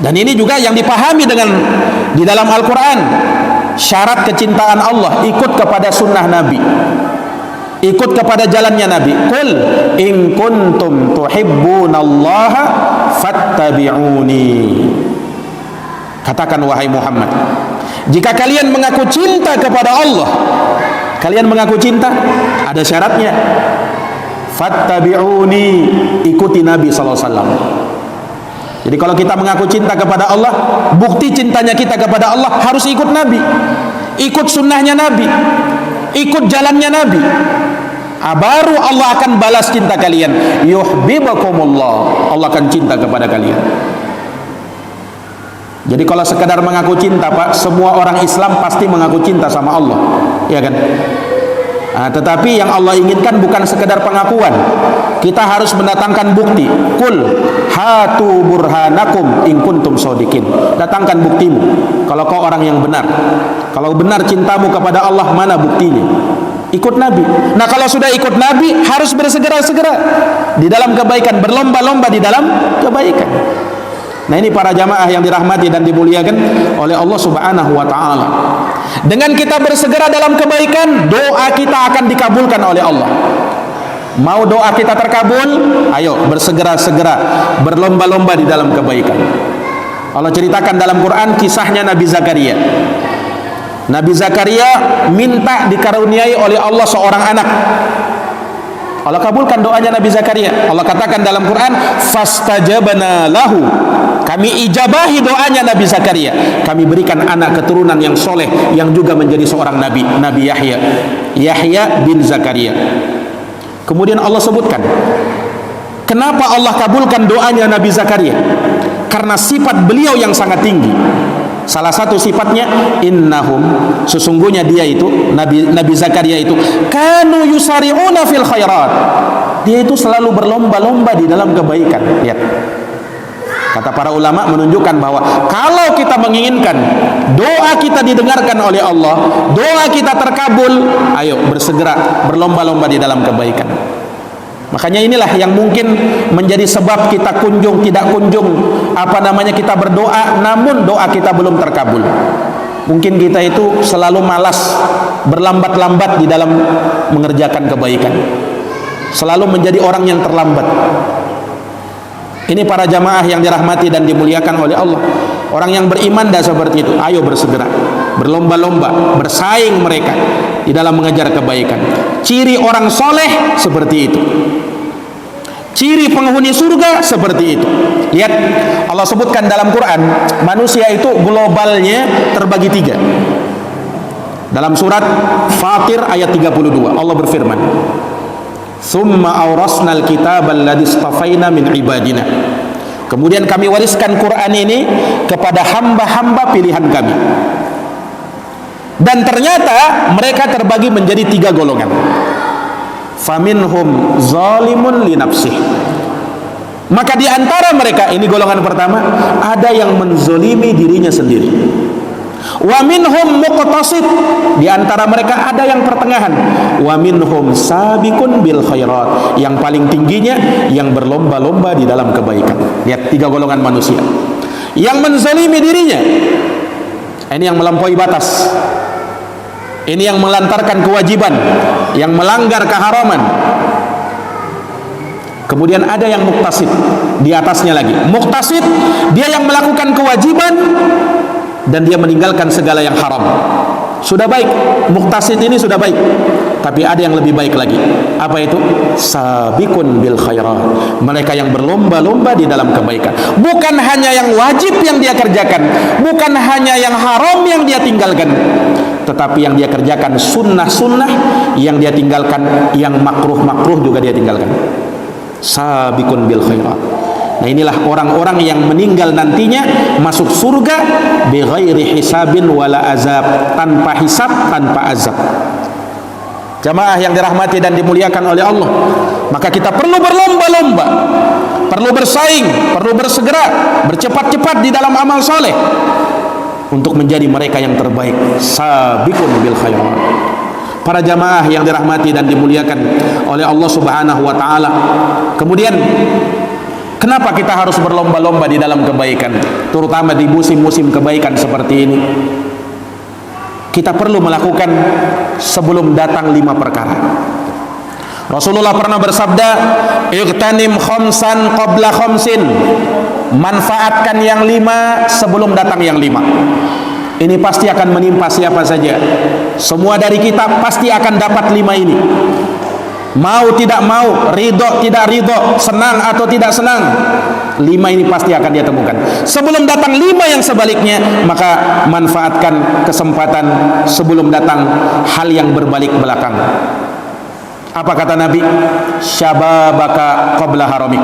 Dan ini juga yang dipahami dengan di dalam Al-Quran. Syarat kecintaan Allah, ikut kepada sunnah Nabi, ikut kepada jalannya Nabi. Qul in kuntum tuhibbunallaha fattabi'uni. Katakan wahai Muhammad, jika kalian mengaku cinta kepada Allah, kalian mengaku cinta, ada syaratnya. Fattabi'uni, ikuti Nabi sallallahu alaihi wasallam. Jadi kalau kita mengaku cinta kepada Allah, bukti cintanya kita kepada Allah harus ikut Nabi, ikut sunnahnya Nabi, ikut jalannya Nabi. Baru Allah akan balas cinta kalian. Yuhibbukumullah, Allah akan cinta kepada kalian. Jadi kalau sekadar mengaku cinta, Pak, semua orang Islam pasti mengaku cinta sama Allah, ya kan? Tetapi yang Allah inginkan bukan sekedar pengakuan. Kita harus mendatangkan bukti. Qul hatu burhanakum in kuntum shodiqin. Datangkan buktimu kalau kau orang yang benar. Kalau benar cintamu kepada Allah, mana buktinya? Ikut Nabi. Nah, kalau sudah ikut Nabi, harus bersegera-segera di dalam kebaikan, berlomba-lomba di dalam kebaikan. Nah, ini para jamaah yang dirahmati dan dimuliakan oleh Allah Subhanahu wa taala. Dengan kita bersegera dalam kebaikan, doa kita akan dikabulkan oleh Allah. Mau doa kita terkabul? Ayo bersegera-segera, berlomba-lomba di dalam kebaikan. Allah ceritakan dalam Quran kisahnya Nabi Zakaria. Nabi Zakaria minta dikaruniai oleh Allah seorang anak. Allah kabulkan doanya Nabi Zakaria. Allah katakan dalam Quran, fastajabna lahu. Kami ijabahi doanya Nabi Zakaria. Kami berikan anak keturunan yang soleh, yang juga menjadi seorang nabi, Nabi Yahya, Yahya bin Zakaria. Kemudian Allah sebutkan, kenapa Allah kabulkan doanya Nabi Zakaria? Karena sifat beliau yang sangat tinggi. Salah satu sifatnya, innahum, sesungguhnya dia itu, Nabi Zakaria itu, kanu yusari'una fil khairat. Dia itu selalu berlomba-lomba di dalam kebaikan. Lihat. Kata para ulama menunjukkan bahwa kalau kita menginginkan doa kita didengarkan oleh Allah, doa kita terkabul, ayo bersegera berlomba-lomba di dalam kebaikan. Makanya inilah yang mungkin menjadi sebab kita kita berdoa namun doa kita belum terkabul. Mungkin kita itu selalu malas, berlambat-lambat di dalam mengerjakan kebaikan, selalu menjadi orang yang terlambat. Ini para jamaah yang dirahmati dan dimuliakan oleh Allah. Orang yang beriman dah seperti itu. Ayo bersegera, berlomba-lomba, bersaing mereka di dalam mengejar kebaikan. Ciri orang soleh seperti itu. Ciri penghuni surga seperti itu. Lihat, Allah sebutkan dalam Quran, manusia itu globalnya terbagi 3. Dalam surat Fatir ayat 32, Allah berfirman, "Tsumma awrasnal kitabal ladzi istafaina min ibadina." Kemudian kami wariskan Quran ini kepada hamba-hamba pilihan kami. Dan ternyata mereka terbagi menjadi 3 golongan. Faminhum zalimun li nafsih. Maka di antara mereka, ini golongan pertama, ada yang menzolimi dirinya sendiri. Wa minhum muqtasid, di antara mereka ada yang pertengahan. Wa minhum sabiqun bil khairat, yang paling tingginya yang berlomba-lomba di dalam kebaikan. Lihat 3 golongan manusia. Yang menzalimi dirinya, ini yang melampaui batas, ini yang melantarkan kewajiban, yang melanggar keharaman. Kemudian ada yang muktasid, di atasnya lagi. Muktasid, dia yang melakukan kewajiban dan dia meninggalkan segala yang haram. Sudah baik, muktasid ini sudah baik. Tapi ada yang lebih baik lagi. Apa itu? Sabiqun bil khairat. Mereka yang berlomba-lomba di dalam kebaikan. Bukan hanya yang wajib yang dia kerjakan, bukan hanya yang haram yang dia tinggalkan, tetapi yang dia kerjakan sunnah-sunnah, yang dia tinggalkan yang makruh-makruh juga dia tinggalkan. Sabiqun bil khairat. Nah, inilah orang-orang yang meninggal nantinya masuk surga bighairi hisabin wala azab, tanpa hisab, tanpa azab. Jamaah yang dirahmati dan dimuliakan oleh Allah, maka kita perlu berlomba-lomba, perlu bersaing, perlu bersegera, bercepat-cepat di dalam amal soleh untuk menjadi mereka yang terbaik. Sabiqun bil khairat. Para jamaah yang dirahmati dan dimuliakan oleh Allah Subhanahu wa taala. Kemudian kenapa kita harus berlomba-lomba di dalam kebaikan, terutama di musim-musim kebaikan seperti ini? Kita perlu melakukan sebelum datang 5 perkara. Rasulullah pernah bersabda, "Ightanim khamsan qabla khamsin." Manfaatkan yang 5 sebelum datang yang 5. Ini pasti akan menimpa siapa saja. Semua dari kita pasti akan dapat 5 ini. Mau tidak mau, ridho tidak ridho, senang atau tidak senang, 5 ini pasti akan dia temukan. Sebelum datang 5 yang sebaliknya, maka manfaatkan kesempatan sebelum datang hal yang berbalik belakang. Apa kata Nabi? Syababaka qabla haramik.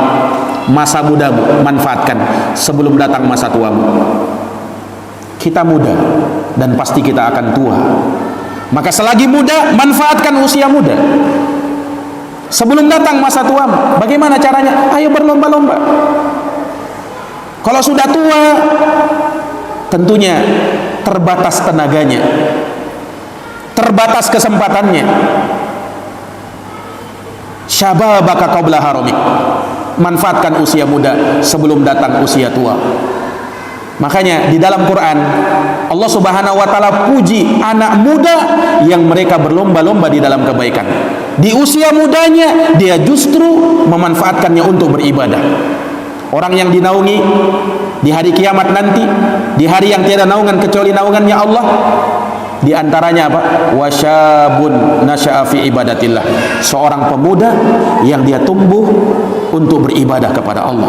Masa mudamu manfaatkan sebelum datang masa tuamu. Kita muda dan pasti kita akan tua. Maka selagi muda, manfaatkan usia muda sebelum datang masa tua. Bagaimana caranya? Ayo berlomba-lomba. Kalau sudah tua, tentunya terbatas tenaganya, terbatas kesempatannya. Syababaka qabla haramik. Manfaatkan usia muda sebelum datang usia tua. Makanya di dalam Quran Allah Subhanahu wa taala puji anak muda yang mereka berlomba-lomba di dalam kebaikan. Di usia mudanya dia justru memanfaatkannya untuk beribadah. Orang yang dinaungi di hari kiamat nanti, di hari yang tiada naungan kecuali naungannya Allah, di antaranya apa? Wasyabun nasya'a fi ibadatillah. Seorang pemuda yang dia tumbuh untuk beribadah kepada Allah.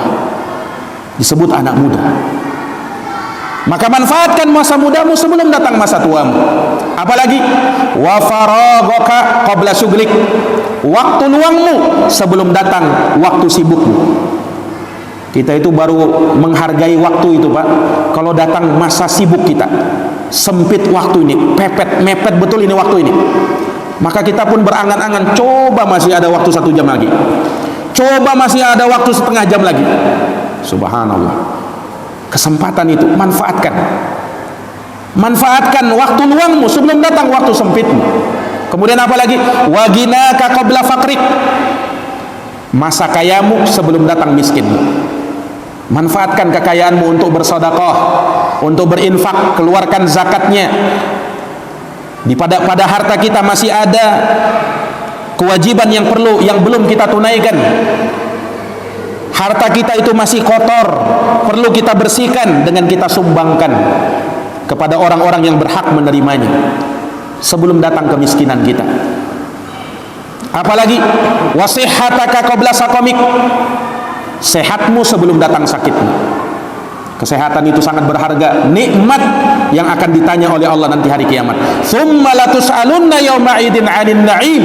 Disebut anak muda. Maka manfaatkan masa mudamu sebelum datang masa tuamu. Apalagi wa faraghaka qabla syughlik. Waktu luangmu sebelum datang waktu sibukmu. Kita itu baru menghargai waktu itu, Pak, kalau datang masa sibuk kita. Sempit waktu ini, mepet betul ini waktu ini. Maka kita pun berangan-angan, coba masih ada waktu 1 jam lagi, coba masih ada waktu setengah jam lagi. Subhanallah. Kesempatan itu manfaatkan. Manfaatkan waktu luangmu sebelum datang waktu sempitmu. Kemudian apa lagi? Waginaka qabla faqrik. Masa kayamu sebelum datang miskinmu. Manfaatkan kekayaanmu untuk bersedekah, untuk berinfak, keluarkan zakatnya. Pada harta kita masih ada kewajiban yang belum kita tunaikan. Harta kita itu masih kotor, perlu kita bersihkan dengan kita sumbangkan kepada orang-orang yang berhak menerimanya sebelum datang kemiskinan kita. Apalagi wasihhataka qabla saqamik. Sehatmu sebelum datang sakitmu. Kesehatan itu sangat berharga, nikmat yang akan ditanya oleh Allah nanti hari kiamat. Tsumma latus'alunna yauma 'idin 'anil na'im.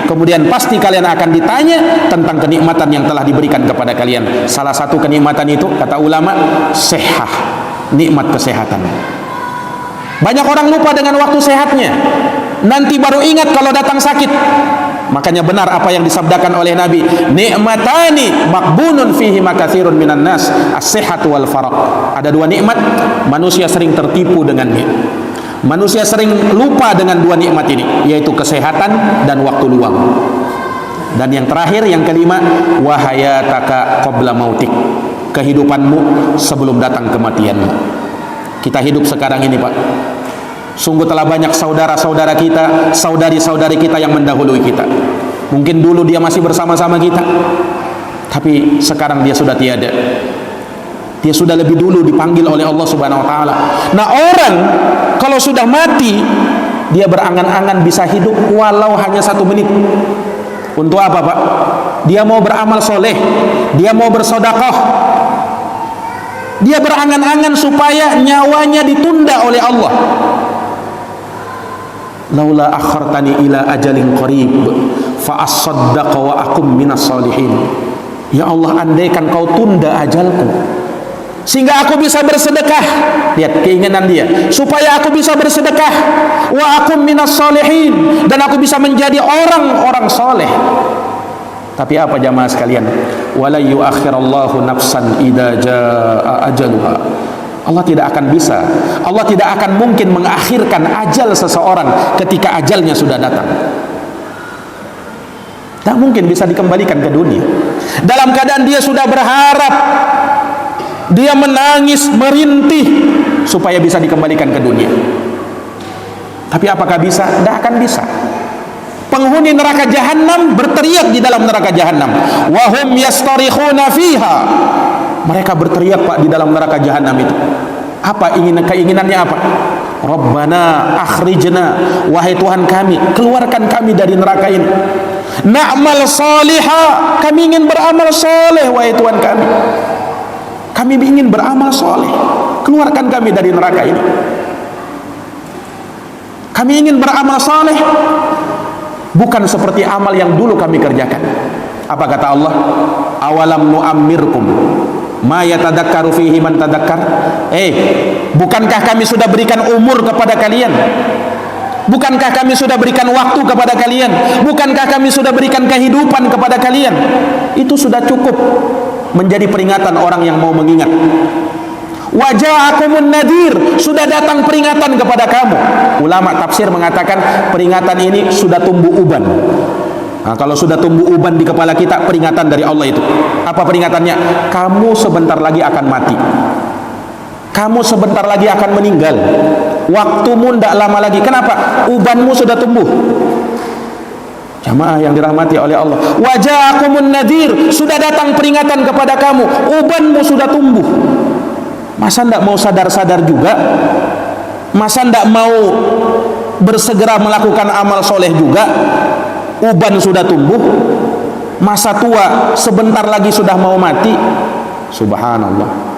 Kemudian pasti kalian akan ditanya tentang kenikmatan yang telah diberikan kepada kalian. Salah satu kenikmatan itu kata ulama sehah, nikmat kesehatan. Banyak orang lupa dengan waktu sehatnya. Nanti baru ingat kalau datang sakit. Makanya benar apa yang disabdakan oleh Nabi, nikmatani maqbunun fihi makatsirun minan nas, as-sihhatu wal faraq. Ada 2 nikmat manusia sering tertipu dengannya. Manusia sering lupa dengan 2 nikmat ini, yaitu kesehatan dan waktu luang. Dan yang terakhir, yang kelima, wahayataka qabla mautik. Kehidupanmu sebelum datang kematianmu. Kita hidup sekarang ini, Pak. Sungguh telah banyak saudara-saudara kita, saudari-saudari kita yang mendahului kita. Mungkin dulu dia masih bersama-sama kita, Tapi sekarang dia sudah tiada. Dia sudah lebih dulu dipanggil oleh Allah Subhanahu wa taala. Nah, orang kalau sudah mati, dia berangan-angan bisa hidup walau hanya 1 menit. Untuk apa, Pak? Dia mau beramal soleh, dia mau bersedekah, dia berangan-angan supaya nyawanya ditunda oleh Allah. Laula akhartani ila ajalin qarib fa asaddaqa wa akum minas solihin. Ya Allah, andaikan kau tunda ajalku sehingga aku bisa bersedekah. Lihat keinginan dia, supaya aku bisa bersedekah, wa akum minas solihin, dan aku bisa menjadi orang-orang soleh. Tapi apa jamaah sekalian? Wala yuakhirallahu nafsan idza jaa ajaluha. Allah tidak akan bisa, Allah tidak akan mungkin mengakhirkan ajal seseorang ketika ajalnya sudah datang. Tak mungkin bisa dikembalikan ke dunia. Dalam keadaan dia sudah berharap, dia menangis, merintih supaya bisa dikembalikan ke dunia. Tapi apakah bisa? Tidak akan bisa. Penghuni neraka jahanam berteriak di dalam neraka jahanam, wahum yastarikhuna fiha. Mereka berteriak, Pak, di dalam neraka jahanam itu. Apa keinginannya apa? Rabbana akhrijna, wahai Tuhan kami, keluarkan kami dari neraka ini. Na'mal salihah, kami ingin beramal soleh, wahai Tuhan kami. Kami ingin beramal soleh, keluarkan kami dari neraka ini. Kami ingin beramal soleh, bukan seperti amal yang dulu kami kerjakan. Apa kata Allah? Awalam nu'ammirkum ma yatadakkaru fihi man tadakkar. Bukankah kami sudah berikan umur kepada kalian? Bukankah kami sudah berikan waktu kepada kalian? Bukankah kami sudah berikan kehidupan kepada kalian? Itu sudah cukup menjadi peringatan orang yang mau mengingat. Waja'akumun nadir, sudah datang peringatan kepada kamu. Ulama tafsir mengatakan peringatan ini sudah tumbuh uban. Nah, kalau sudah tumbuh uban di kepala kita, peringatan dari Allah itu. Apa peringatannya? Kamu sebentar lagi akan mati. Kamu sebentar lagi akan meninggal. Waktumu tidak lama lagi. Kenapa? Ubanmu sudah tumbuh. Jamaah yang dirahmati oleh Allah, waja'akumun nadir, sudah datang peringatan kepada kamu, ubanmu sudah tumbuh. Masa tidak mau sadar-sadar juga? Masa tidak mau bersegera melakukan amal soleh juga? Uban sudah tumbuh, masa tua sebentar lagi sudah mau mati. Subhanallah.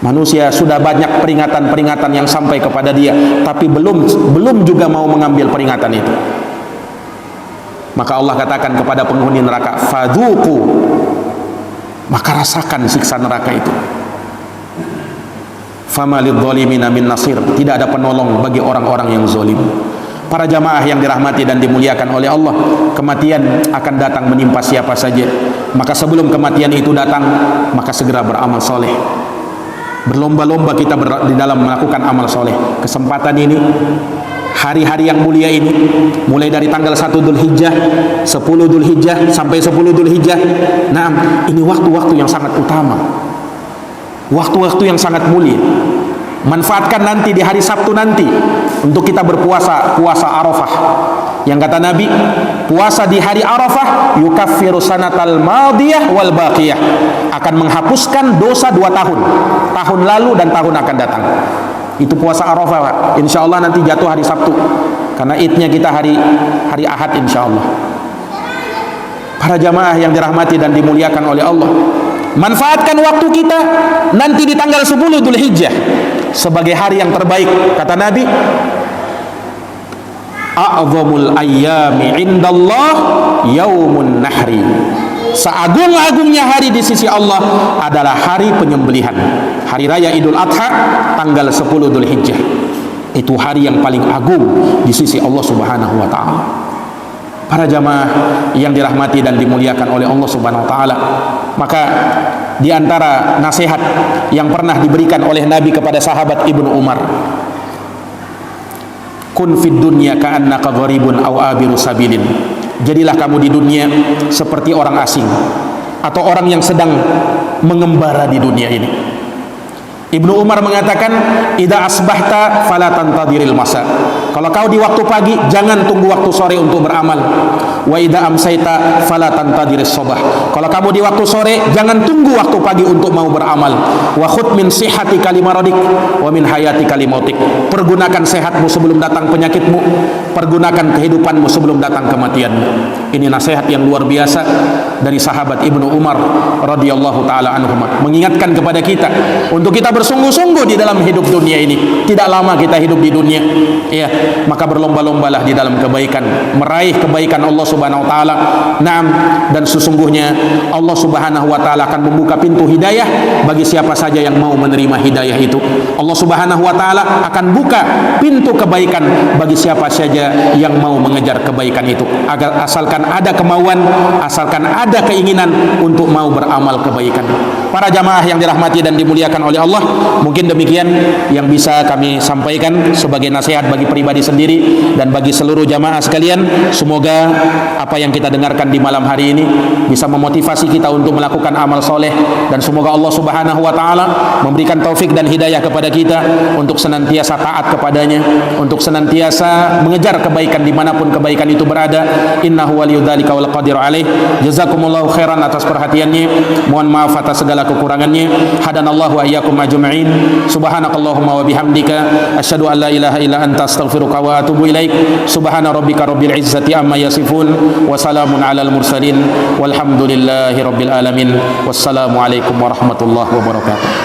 Manusia sudah banyak peringatan-peringatan yang sampai kepada dia, tapi belum juga mau mengambil peringatan itu. Maka Allah katakan kepada penghuni neraka, fadhuqu, maka rasakan siksa neraka itu. Fama lidzalimina min nasir, tidak ada penolong bagi orang-orang yang zalim. Para jamaah yang dirahmati dan dimuliakan oleh Allah, kematian akan datang menimpa siapa saja. Maka sebelum kematian itu datang, maka segera beramal soleh. Berlomba-lomba kita di dalam melakukan amal soleh. Kesempatan ini, hari-hari yang mulia ini, mulai dari tanggal 1 Dzulhijjah, 10 Dzulhijjah sampai 10 Dzulhijjah. Nah, ini waktu-waktu yang sangat utama, waktu-waktu yang sangat mulia. Manfaatkan nanti di hari Sabtu nanti untuk kita berpuasa, puasa Arafah. Yang kata Nabi, puasa di hari Arafah yukaffiru sanatal madiyah wal baqiyah, akan menghapuskan dosa 2 tahun, tahun lalu dan tahun akan datang. Itu puasa Arafah, Pak. Insya Allah nanti jatuh hari Sabtu, karena idnya kita hari Ahad insya Allah. Para jamaah yang dirahmati dan dimuliakan oleh Allah, manfaatkan waktu kita nanti di tanggal 10 Dzulhijjah sebagai hari yang terbaik. Kata Nabi, a'zamul ayyami indallah yaumun nahri, seagung-agungnya hari di sisi Allah adalah hari penyembelihan, hari raya Idul Adha tanggal 10 Dzulhijjah. Itu hari yang paling agung di sisi Allah Subhanahu wa taala. Para jamaah yang dirahmati dan dimuliakan oleh Allah Subhanahu wa taala, maka di antara nasihat yang pernah diberikan oleh Nabi kepada sahabat Ibnu Umar, kun fid dunya ka'annaka gharibun aw abiru sabilin, jadilah kamu di dunia seperti orang asing atau orang yang sedang mengembara di dunia ini. Ibnu Umar mengatakan, idza asbahta fala tantadiril masa, kalau kau di waktu pagi jangan tunggu waktu sore untuk beramal. Wa idza amsaita fala tantadiris sabah. Kalau kamu di waktu sore, jangan tunggu waktu pagi untuk mau beramal. Wa khudh min sihhati kalimaradik wa min hayati kalimautik. Pergunakan sehatmu sebelum datang penyakitmu, pergunakan kehidupanmu sebelum datang kematianmu. Ini nasihat yang luar biasa dari sahabat Ibnu Umar radhiyallahu taala anhuma, mengingatkan kepada kita untuk kita bersungguh-sungguh di dalam hidup dunia ini. Tidak lama kita hidup di dunia, ya, maka berlomba-lombalah di dalam kebaikan, meraih kebaikan Allah Subhanahu wa taala. Naam, dan sesungguhnya Allah Subhanahu wa taala akan membuka pintu hidayah bagi siapa saja yang mau menerima hidayah itu. Allah Subhanahu wa taala akan buka pintu kebaikan bagi siapa saja yang mau mengejar kebaikan itu. Agar asalkan ada kemauan, asalkan ada keinginan untuk mau beramal kebaikan. Para jamaah yang dirahmati dan dimuliakan oleh Allah, mungkin demikian yang bisa kami sampaikan sebagai nasihat bagi pribadi sendiri dan bagi seluruh jamaah sekalian. Semoga apa yang kita dengarkan di malam hari ini bisa memotivasi kita untuk melakukan amal soleh, dan semoga Allah Subhanahu wa taala memberikan taufik dan hidayah kepada kita untuk senantiasa taat kepadanya, untuk senantiasa mengejar kebaikan dimanapun kebaikan itu berada. Innahu waliyudzalika wal qadiru alaih. Jazakumullahu khairan atas perhatiannya. Mohon maaf atas segala kekurangannya. Hadanallahu wa iyyakum ajma'in. Subhanakallahumma wa bihamdika asyhadu an la ilaha illa anta astaghfiruka wa atubu ilaik. Subhana rabbika rabbil izzati amma yasifun wa salamun alal mursalin walhamdulillahi rabbil alamin. Wassalamu alaikum warahmatullahi wabarakatuh.